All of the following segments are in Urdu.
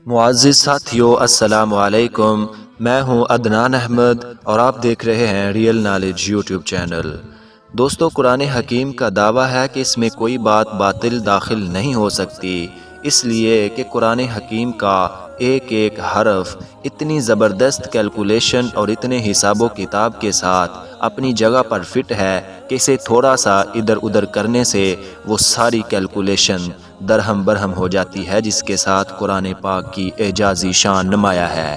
معزز ساتھیو، السلام علیکم۔ میں ہوں عدنان احمد اور آپ دیکھ رہے ہیں ریئل نالج یوٹیوب چینل۔ دوستو، قرآن حکیم کا دعویٰ ہے کہ اس میں کوئی بات باطل داخل نہیں ہو سکتی، اس لیے کہ قرآن حکیم کا ایک ایک حرف اتنی زبردست کیلکولیشن اور اتنے حساب و کتاب کے ساتھ اپنی جگہ پر فٹ ہے کہ اسے تھوڑا سا ادھر ادھر کرنے سے وہ ساری کیلکولیشن درہم برہم ہو جاتی ہے، جس کے ساتھ قرآن پاک کی اعجازی شان نمایاں ہے۔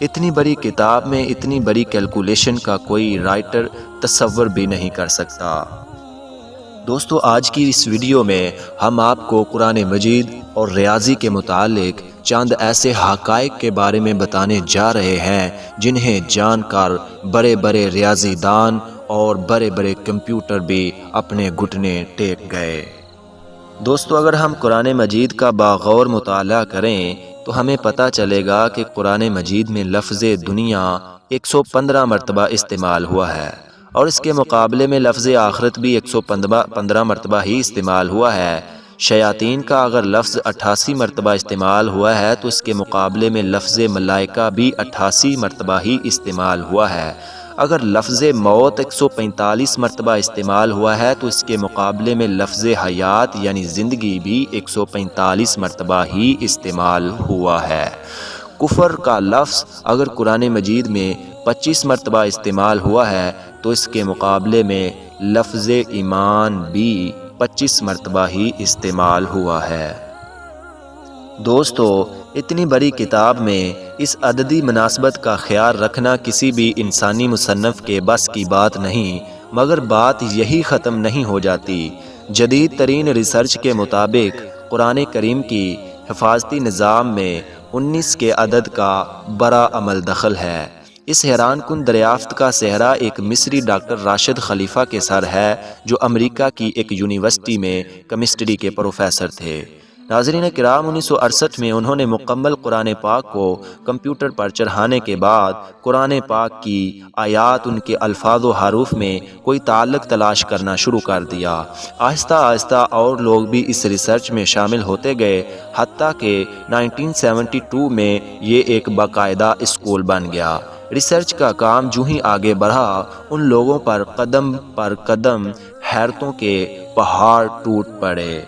اتنی بڑی کتاب میں اتنی بڑی کیلکولیشن کا کوئی رائٹر تصور بھی نہیں کر سکتا۔ دوستو، آج کی اس ویڈیو میں ہم آپ کو قرآن مجید اور ریاضی کے متعلق چند ایسے حقائق کے بارے میں بتانے جا رہے ہیں جنہیں جان کر بڑے بڑے ریاضی دان اور بڑے بڑے کمپیوٹر بھی اپنے گھٹنے ٹیک گئے۔ دوستو، اگر ہم قرآن مجید کا باغور مطالعہ کریں تو ہمیں پتہ چلے گا کہ قرآن مجید میں لفظ دنیا 115 مرتبہ استعمال ہوا ہے، اور اس کے مقابلے میں لفظ آخرت بھی 115 مرتبہ ہی استعمال ہوا ہے۔ شیاطین کا اگر لفظ 88 مرتبہ استعمال ہوا ہے تو اس کے مقابلے میں لفظ ملائکہ بھی 88 مرتبہ ہی استعمال ہوا ہے۔ اگر لفظ موت 145 مرتبہ استعمال ہوا ہے تو اس کے مقابلے میں لفظ حیات یعنی زندگی بھی 145 مرتبہ ہی استعمال ہوا ہے۔ کفر کا لفظ اگر قرآن مجید میں 25 مرتبہ استعمال ہوا ہے تو اس کے مقابلے میں لفظ ایمان بھی 25 مرتبہ ہی استعمال ہوا ہے۔ دوستو، اتنی بڑی کتاب میں اس عددی مناسبت کا خیال رکھنا کسی بھی انسانی مصنف کے بس کی بات نہیں، مگر بات یہی ختم نہیں ہو جاتی۔ جدید ترین ریسرچ کے مطابق قرآن کریم کی حفاظتی نظام میں 19 کے عدد کا بڑا عمل دخل ہے۔ اس حیران کن دریافت کا سہرا ایک مصری ڈاکٹر راشد خلیفہ کے سر ہے، جو امریکہ کی ایک یونیورسٹی میں کیمسٹری کے پروفیسر تھے۔ ناظرین کرام، 1968 میں انہوں نے مکمل قرآن پاک کو کمپیوٹر پر چڑھانے کے بعد قرآن پاک کی آیات، ان کے الفاظ و حروف میں کوئی تعلق تلاش کرنا شروع کر دیا۔ آہستہ آہستہ اور لوگ بھی اس ریسرچ میں شامل ہوتے گئے، حتیٰ کہ 1972 میں یہ ایک باقاعدہ اسکول بن گیا۔ ریسرچ کا کام جو ہی آگے بڑھا، ان لوگوں پر قدم حیرتوں کے پہاڑ ٹوٹ پڑے۔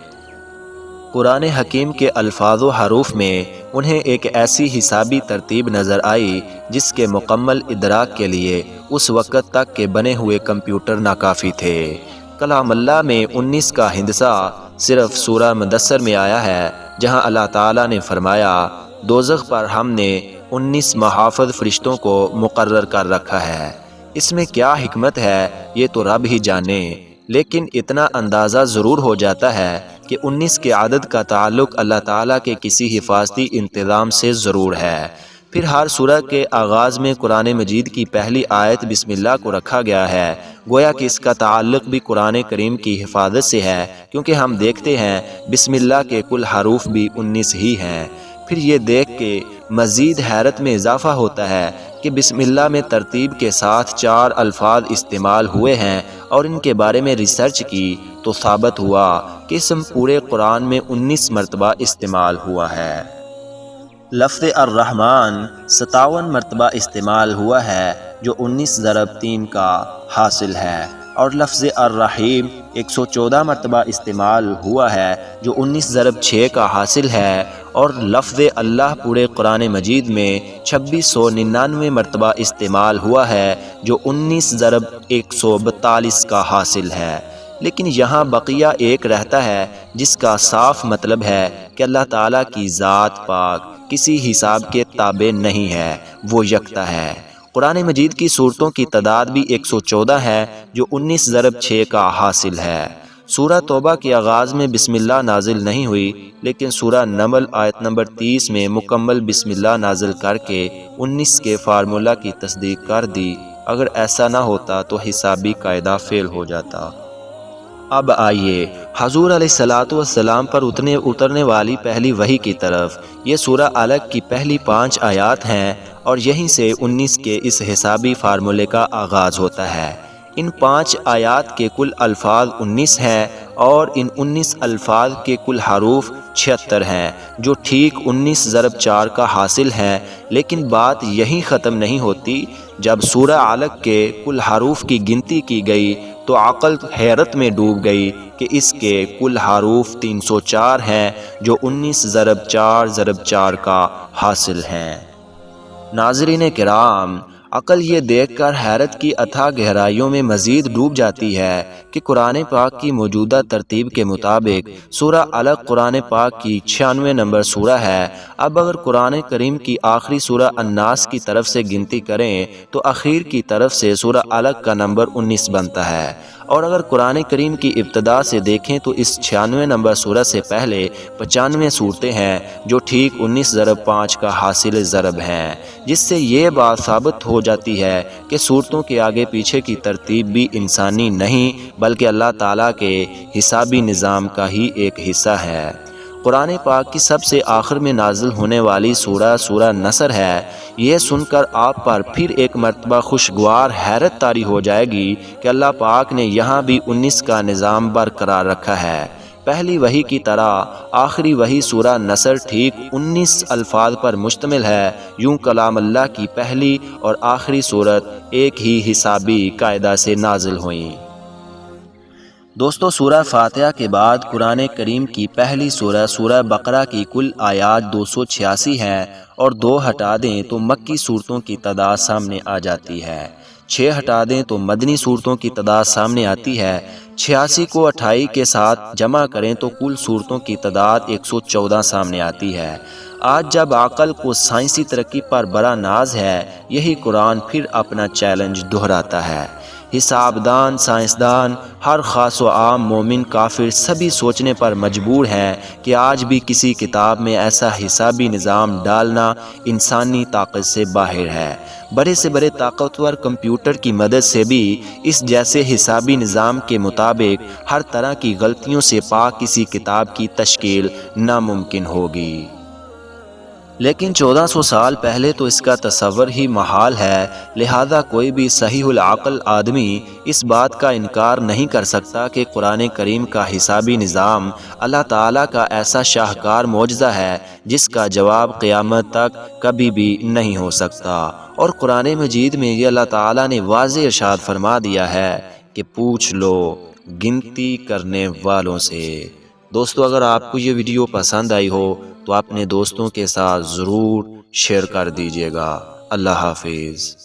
قرآن حکیم کے الفاظ و حروف میں انہیں ایک ایسی حسابی ترتیب نظر آئی جس کے مکمل ادراک کے لیے اس وقت تک کے بنے ہوئے کمپیوٹر ناکافی تھے۔ کلام اللہ میں 19 کا ہندسہ صرف سورہ مدثر میں آیا ہے، جہاں اللہ تعالیٰ نے فرمایا، دوزخ پر ہم نے 19 محافظ فرشتوں کو مقرر کر رکھا ہے۔ اس میں کیا حکمت ہے یہ تو رب ہی جانے، لیکن اتنا اندازہ ضرور ہو جاتا ہے کہ 19 کے عدد کا تعلق اللہ تعالیٰ کے کسی حفاظتی انتظام سے ضرور ہے۔ پھر ہر سورہ کے آغاز میں قرآن مجید کی پہلی آیت بسم اللہ کو رکھا گیا ہے، گویا کہ اس کا تعلق بھی قرآن کریم کی حفاظت سے ہے، کیونکہ ہم دیکھتے ہیں بسم اللہ کے کل حروف بھی 19 ہی ہیں۔ پھر یہ دیکھ کے مزید حیرت میں اضافہ ہوتا ہے کہ بسم اللہ میں ترتیب کے ساتھ 4 الفاظ استعمال ہوئے ہیں، اور ان کے بارے میں ریسرچ کی تو ثابت ہوا کہ اسم پورے قرآن میں 19 مرتبہ استعمال ہوا ہے۔ لفظ الرحمن 57 مرتبہ استعمال ہوا ہے، جو 19 ضرب 3 کا حاصل ہے، اور لفظ الرحیم 114 مرتبہ استعمال ہوا ہے، جو 19 ضرب 6 کا حاصل ہے، اور لفظ اللہ پورے قرآن مجید میں 2699 مرتبہ استعمال ہوا ہے، جو 19 ضرب 142 کا حاصل ہے۔ لیکن یہاں بقیہ ایک رہتا ہے جس کا صاف مطلب ہے کہ اللہ تعالیٰ کی ذات پاک کسی حساب کے تابع نہیں ہے، وہ یکتا ہے۔ قرآن مجید کی صورتوں کی تعداد بھی 114 ہے، جو 19 ضرب 6 کا حاصل ہے۔ سورہ توبہ کے آغاز میں بسم اللہ نازل نہیں ہوئی، لیکن سورہ نمل آیت نمبر 30 میں مکمل بسم اللہ نازل کر کے 19 کے فارمولہ کی تصدیق کر دی۔ اگر ایسا نہ ہوتا تو حسابی قاعدہ فیل ہو جاتا۔ اب آئیے حضور علیہ السلام پر اترنے والی پہلی وحی کی طرف۔ یہ سورہ علق کی پہلی 5 آیات ہیں، اور یہیں سے 19 کے اس حسابی فارمولے کا آغاز ہوتا ہے۔ ان 5 آیات کے کل الفاظ 19 ہیں، اور ان 19 الفاظ کے کل حروف 76 ہیں جو ٹھیک 19 ضرب 4 کا حاصل ہیں۔ لیکن بات یہیں ختم نہیں ہوتی، جب سورہ علق کے کل حروف کی گنتی کی گئی تو عقل حیرت میں ڈوب گئی کہ اس کے کل حروف 304 ہیں جو 19 ضرب 4 ضرب 4 کا حاصل ہیں۔ ناظرین کرام، عقل یہ دیکھ کر حیرت کی اتھاہ گہرائیوں میں مزید ڈوب جاتی ہے کہ قرآن پاک کی موجودہ ترتیب کے مطابق سورہ علق قرآن پاک کی 96 نمبر سورہ ہے۔ اب اگر قرآن کریم کی آخری سورہ الناس کی طرف سے گنتی کریں تو اخیر کی طرف سے سورہ علق کا نمبر 19 بنتا ہے، اور اگر قرآن کریم کی ابتدا سے دیکھیں تو اس 96 نمبر سورہ سے پہلے 95 صورتیں ہیں جو ٹھیک 19 ضرب 5 کا حاصل ضرب ہیں، جس سے یہ بات ثابت ہو جاتی ہے کہ صورتوں کے آگے پیچھے کی ترتیب بھی انسانی نہیں بلکہ اللہ تعالیٰ کے حسابی نظام کا ہی ایک حصہ ہے۔ قرآن پاک کی سب سے آخر میں نازل ہونے والی سورہ نصر ہے۔ یہ سن کر آپ پر پھر ایک مرتبہ خوشگوار حیرت طاری ہو جائے گی کہ اللہ پاک نے یہاں بھی 19 کا نظام برقرار رکھا ہے۔ پہلی وحی کی طرح آخری وحی سورہ نصر ٹھیک 19 الفاظ پر مشتمل ہے۔ یوں کلام اللہ کی پہلی اور آخری سورت ایک ہی حسابی قاعدہ سے نازل ہوئیں۔ دوستو، سورہ فاتحہ کے بعد قرآن کریم کی پہلی سورہ بقرہ کی کل آیات 286 ہیں، اور 2 ہٹا دیں تو مکی صورتوں کی تعداد سامنے آ جاتی ہے۔ 6 ہٹا دیں تو مدنی صورتوں کی تعداد سامنے آتی ہے۔ 86 کو 28 کے ساتھ جمع کریں تو کل صورتوں کی تعداد 114 سامنے آتی ہے۔ آج جب عقل کو سائنسی ترقی پر بڑا ناز ہے، یہی قرآن پھر اپنا چیلنج دہراتا ہے۔ حساب دان، سائنسدان، ہر خاص و عام مومن کافر سبھی سوچنے پر مجبور ہیں کہ آج بھی کسی کتاب میں ایسا حسابی نظام ڈالنا انسانی طاقت سے باہر ہے۔ بڑے سے بڑے طاقتور کمپیوٹر کی مدد سے بھی اس جیسے حسابی نظام کے مطابق ہر طرح کی غلطیوں سے پاک کسی کتاب کی تشکیل ناممکن ہوگی۔ لیکن 1400 سال پہلے تو اس کا تصور ہی محال ہے، لہذا کوئی بھی صحیح العقل آدمی اس بات کا انکار نہیں کر سکتا کہ قرآن کریم کا حسابی نظام اللہ تعالیٰ کا ایسا شاہکار معجزہ ہے جس کا جواب قیامت تک کبھی بھی نہیں ہو سکتا۔ اور قرآن مجید میں یہ اللہ تعالیٰ نے واضح ارشاد فرما دیا ہے کہ پوچھ لو گنتی کرنے والوں سے۔ دوستو، اگر آپ کو یہ ویڈیو پسند آئی ہو تو اپنے دوستوں کے ساتھ ضرور شیئر کر دیجیے گا۔ اللہ حافظ۔